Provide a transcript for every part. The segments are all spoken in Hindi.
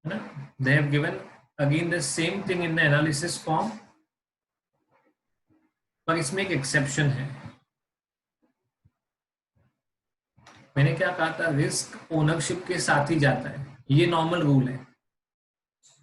है ना, they have given again the same thing in the analysis form, पर इसमें एक एक्सेप्शन है। मैंने क्या कहा था, रिस्क ओनरशिप के साथ ही जाता है, ये नॉर्मल रूल है,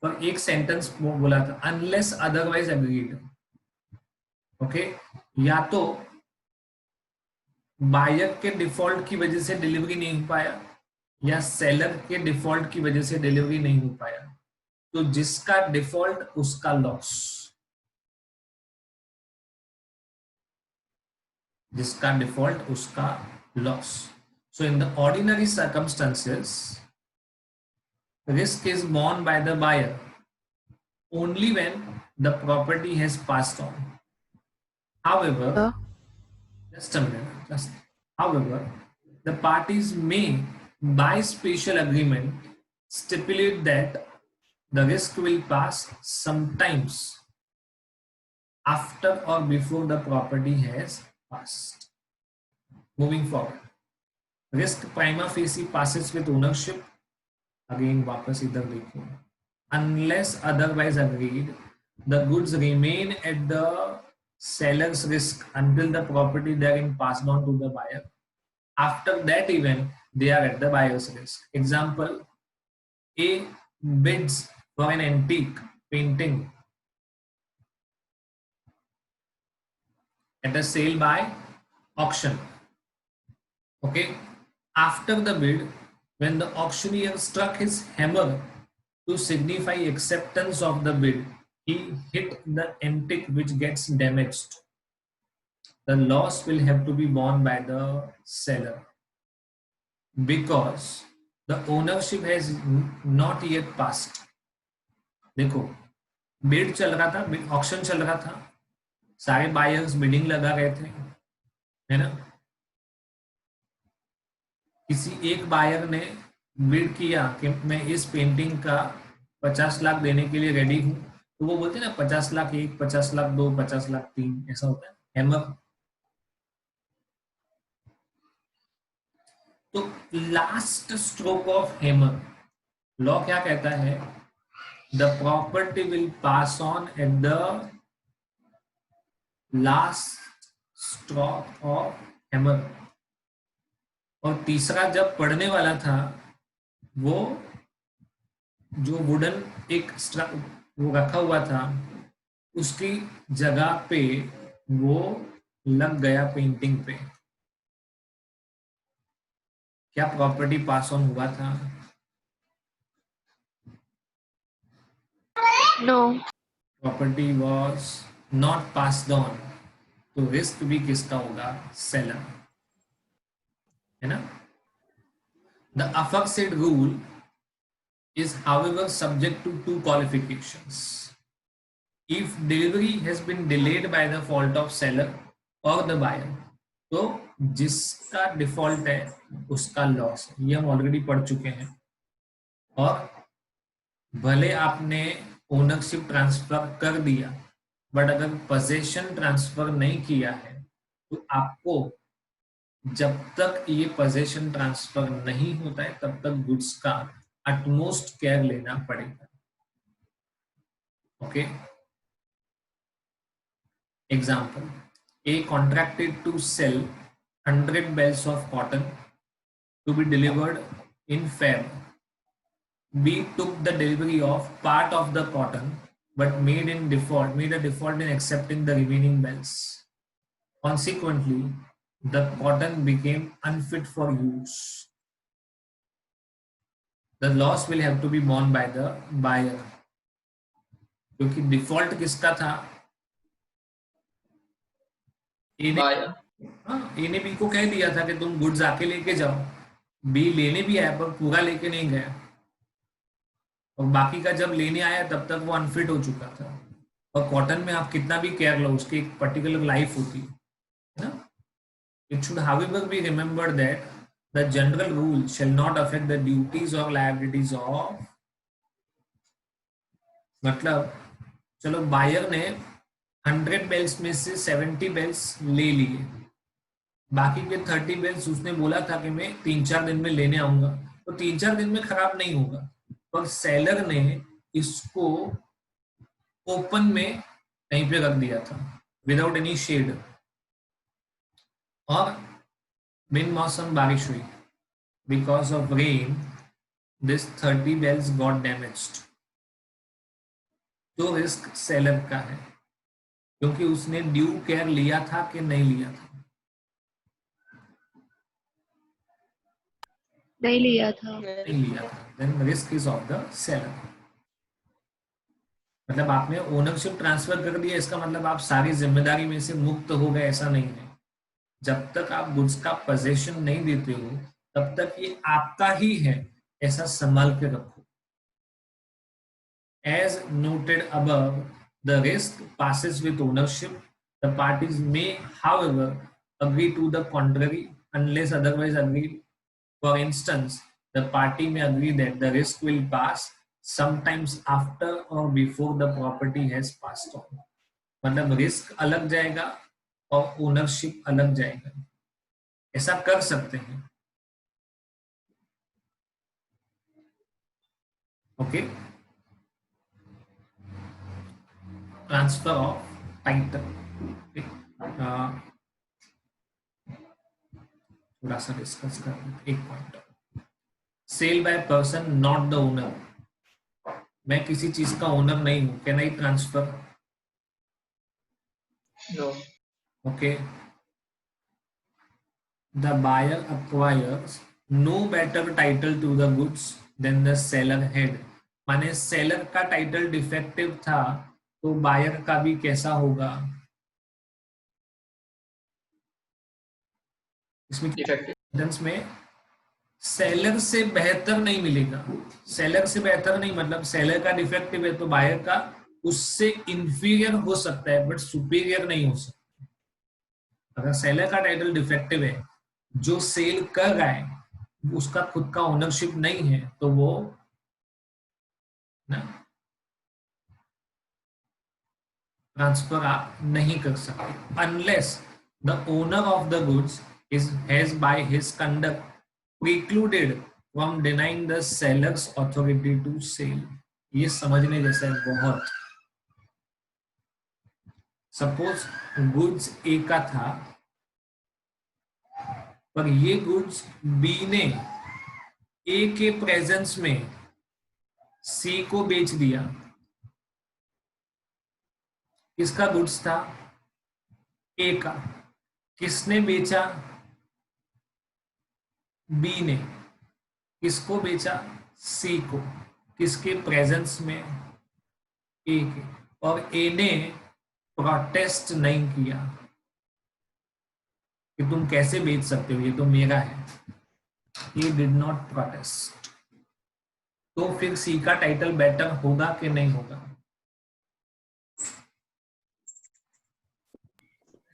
पर एक सेंटेंस बोला था अनलेस अदरवाइज एग्रीड। ओके, या तो बायर के डिफॉल्ट की वजह से डिलीवरी नहीं हो पाया या सेलर के डिफॉल्ट की वजह से डिलीवरी नहीं हो पाया, तो जिसका डिफॉल्ट उसका लॉस, जिसका डिफॉल्ट उसका loss. So in the ordinary circumstances, risk is borne by the buyer only when the property has passed on. However, just a minute, however, the parties may, by special agreement, stipulate that the risk will pass sometimes after or before the property has passed. Moving forward, risk prima facie passes with ownership. Again वापस इधर देखो, unless otherwise agreed, the goods remain at the seller's risk until the property therein passed on to the buyer. After that event, they are at the buyer's risk. Example: A bids for an antique painting at a sale by auction. Okay, after the bid, when the auctioneer struck his hammer to signify acceptance of the bid, he hit the antique which gets damaged. The loss will have to be borne by the seller because the ownership has not yet passed. देखो, बिड चल रहा था, ऑक्शन चल रहा था, सारे बायर्स बिडिंग लगा रहे थे, है ना। किसी एक बायर ने बिड किया कि मैं इस पेंटिंग का 50 लाख देने के लिए रेडी हूं, तो वो बोलते हैं ना 50 लाख एक, 50 लाख दो, 50 लाख तीन, ऐसा होता है हैमर। तो last stroke of hammer, law क्या कहता है, the property will pass on at the last stroke of hammer. और तीसरा जब पढ़ने वाला था, वो जो वुडन एक वो रखा हुआ था, उसकी जगह पे वो लग गया पेंटिंग पे, क्या प्रॉपर्टी पास ऑन हुआ था? No, property was not passed on, तो रिस्क भी किसका होगा? सेलर, है ना। The affected rule is however subject to two qualifications. If delivery has been delayed by the fault of seller or the buyer, तो जिसका डिफॉल्ट है उसका लॉस, ये हम ऑलरेडी पढ़ चुके हैं। और भले आपने ओनरशिप ट्रांसफर कर दिया, बट अगर पोजेशन ट्रांसफर नहीं किया है, तो आपको जब तक ये पोजेशन ट्रांसफर नहीं होता है तब तक गुड्स का utmost केयर लेना पड़ेगा। Okay, example: A contracted to sell 100 bales of cotton to be delivered in Feb. B took the delivery of part of the cotton but made a default in accepting the remaining bales. Consequently, the cotton became unfit for use. The loss will have to be borne by the buyer, क्योंकि डिफॉल्ट किसका था? ए ने बी को कह दिया था कि तुम गुड्स आके लेके जाओ, बी लेने भी आया पर पूरा लेके नहीं गया, और बाकी का जब लेने आया तब तक वो अनफिट हो चुका था। और कॉटन में आप कितना भी केयर लो, उसकी एक पर्टिकुलर लाइफ होती है ना। It should however be remembered that the general rule shall not affect the duties or liabilities of, मतलब चलो बायर ने 100 बेल्स में से 70 बेल्स ले लिए, बाकी के 30 बेल्स उसने बोला था कि मैं 3-4 दिन में लेने आऊंगा, तो 3-4 दिन में खराब नहीं होगा, पर सेलर ने इसको ओपन में कहीं पे रख दिया था विदाउट एनी शेड, और बिन मौसम बारिश हुई, because of rain this 30 bales got damaged. तो रिस्क सेलर का है, क्योंकि उसने ड्यू केयर लिया था कि नहीं लिया था? नहीं लिया था। नहीं लिया था। Then risk is of the seller. मतलब आपने ओनरशिप ट्रांसफर कर दिया, इसका मतलब आप सारी जिम्मेदारी में से मुक्त हो गए, ऐसा नहीं है। जब तक आप गुड्स का पोजेशन नहीं देते हो तब तक ये आपका ही है, ऐसा संभाल के रखो। As noted above, the risk passes with ownership. The parties may, however, agree to the contrary unless otherwise agreed. For instance, the party may agree that the risk will pass sometimes after or before the property has passed on. मतलब रिस्क अलग जाएगा और ओनरशिप अलग जाएगा, ऐसा कर सकते हैं। ओके, ट्रांसफर ऑफ टाइटल थोड़ा सा डिस्कस कर लेते हैं। एक point, sale by person not the owner. मैं किसी चीज का ओनर नहीं हूं, can I transfer? No. Okay, the buyer acquires no better title to the goods than the seller had. माने सेलर का टाइटल डिफेक्टिव था तो बायर का भी कैसा होगा? इसमें सेंटेंस में सेलर से बेहतर नहीं मिलेगा। सेलर से बेहतर नहीं मतलब सेलर का डिफेक्टिव है तो बायर का उससे इंफीरियर हो सकता है बट सुपीरियर नहीं हो सकता। अगर सेलर का टाइटल डिफेक्टिव है, जो सेल कर रहा है उसका खुद का ओनरशिप नहीं है, तो वो ना ट्रांसफर आप नहीं कर सकते unless the owner of the goods is has by his conduct precluded from denying the seller's authority to sell. ये समझने जैसा है बहुत। सपोज गुड्स ए का था पर ये गुड्स बी ने ए के प्रेजेंस में सी को बेच दिया। किसका गुड्स था? ए का। किसने बेचा? बी ने। किसको बेचा? सी को। किसके प्रेजेंस में? ए के। और ए ने प्रोटेस्ट नहीं किया कि तुम कैसे बेच सकते हो, ये तो मेरा है। He did not protest. तो फिर सी का टाइटल बेटर होगा कि नहीं होगा?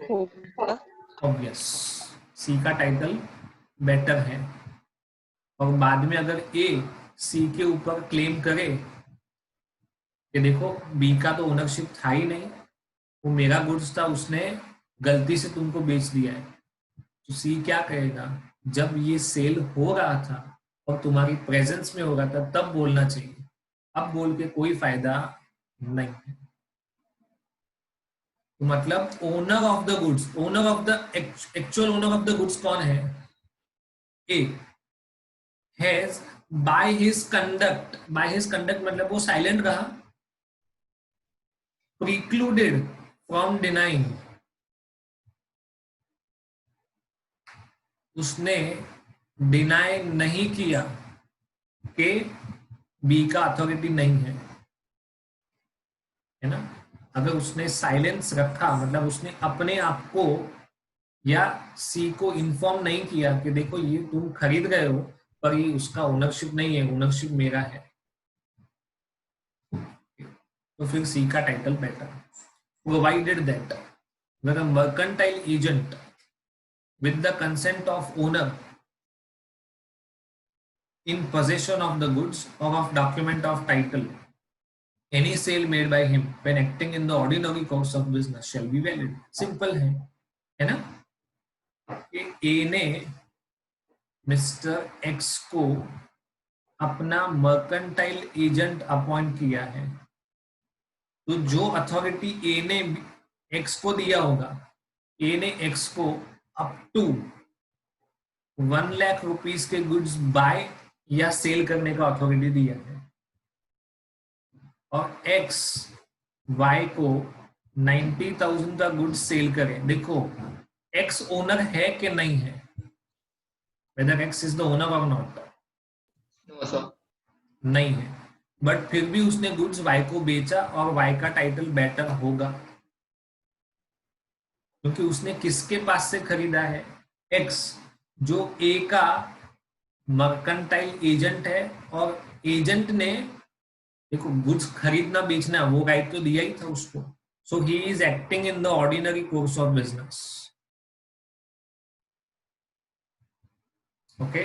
होगा। ऑब्वियस, सी का टाइटल बेटर है। और बाद में अगर ए सी के ऊपर क्लेम करे कि देखो बी का तो ओनरशिप था ही नहीं, वो मेरा गुड्स था, उसने गलती से तुमको बेच दिया है, तो सी क्या कहेगा? जब ये सेल हो रहा था और तुम्हारी प्रेजेंस में हो रहा था तब बोलना चाहिए, अब बोल के कोई फायदा नहीं है। तो मतलब owner of the goods, owner of the actual owner of the goods कौन है? A has by his conduct, bye his conduct मतलब वो साइलेंट रहा, प्रिक्लूडेड फ्रॉम डिनाइंग, उसने डिनाई नहीं किया कि बी का अथॉरिटी नहीं है ना। अगर उसने साइलेंस रखा मतलब उसने अपने आप को या सी को इन्फॉर्म नहीं किया कि देखो ये तुम खरीद गए हो पर ये उसका ओनरशिप नहीं है, ओनरशिप मेरा है, तो फिर सी का title better. Provided that when a mercantile agent with the consent of owner in possession of the goods or of document of title, any sale made by him when acting in the ordinary course of business shall be valid. Simple है ना? ए ने मिस्टर एक्स को अपना मर्केंटाइल एजेंट अपॉइंट किया है, तो जो अथॉरिटी ए ने एक्स को दिया होगा, ए ने एक्स को अप टू 1 लाख रुपीस के गुड्स बाय या सेल करने का अथॉरिटी दिया है, और एक्स वाई को 90,000 का गुड्स सेल करे। देखो एक्स ओनर है कि नहीं है, whether X is the owner और नॉट, नो सर, नहीं है, बट फिर भी उसने गुड्स वाई को बेचा और वाई का टाइटल बेटर होगा, क्योंकि उसने किसके पास से खरीदा है, एक्स, जो ए का मर्केंटाइल एजेंट है, और एजेंट ने देखो गुड्स खरीदना बेचना वो राइट तो दिया ही था उसको, so he is acting in the ordinary course of business. Okay,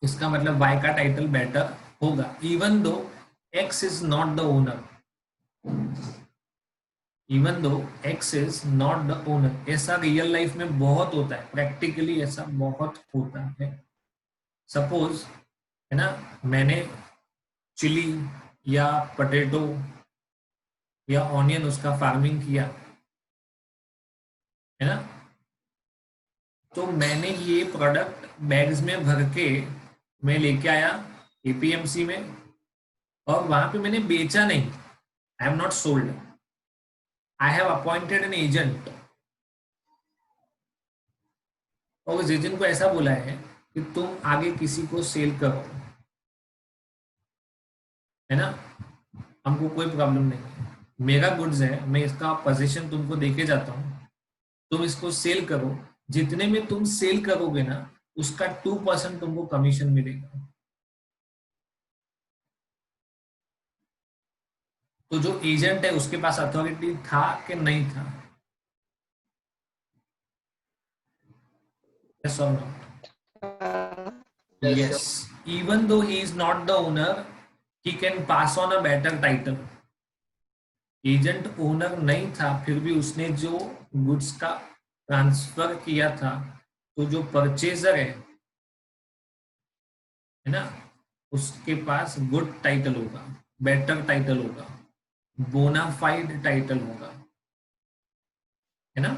इसका मतलब वाई का टाइटल बेटर होगा, even though X is not the owner, even though X is not the owner. ऐसा रियल लाइफ में बहुत होता है, प्रैक्टिकली ऐसा बहुत होता है। सपोज है ना, मैंने चिली या पोटैटो या ऑनियन उसका फार्मिंग किया है ना, तो मैंने ये प्रोडक्ट बैग्स में भर के मैं लेके आया एपीएमसी में, और वहां पे मैंने बेचा नहीं, I have not sold, I have appointed an agent, और उस एजेंट को ऐसा बोला है कि तुम आगे किसी को सेल करो, है ना, हमको कोई प्रॉब्लम नहीं है, मेरा गुड्स है, मैं इसका पोजीशन तुमको देके जाता हूँ, तुम इसको सेल करो, जितने में तुम सेल करोगे ना उसका 2% तुमको कमीशन मिलेगा। तो जो एजेंट है उसके पास अथॉरिटी था कि नहीं था, yes or no? Yes, Yes, even though he is not the owner, he can pass on a better title. Agent owner नहीं था, फिर भी उसने जो गुड्स का ट्रांसफर किया था, तो जो परचेजर है ना, उसके पास गुड टाइटल होगा, बेटर टाइटल होगा, बोनाफाइड टाइटल होगा, है ना।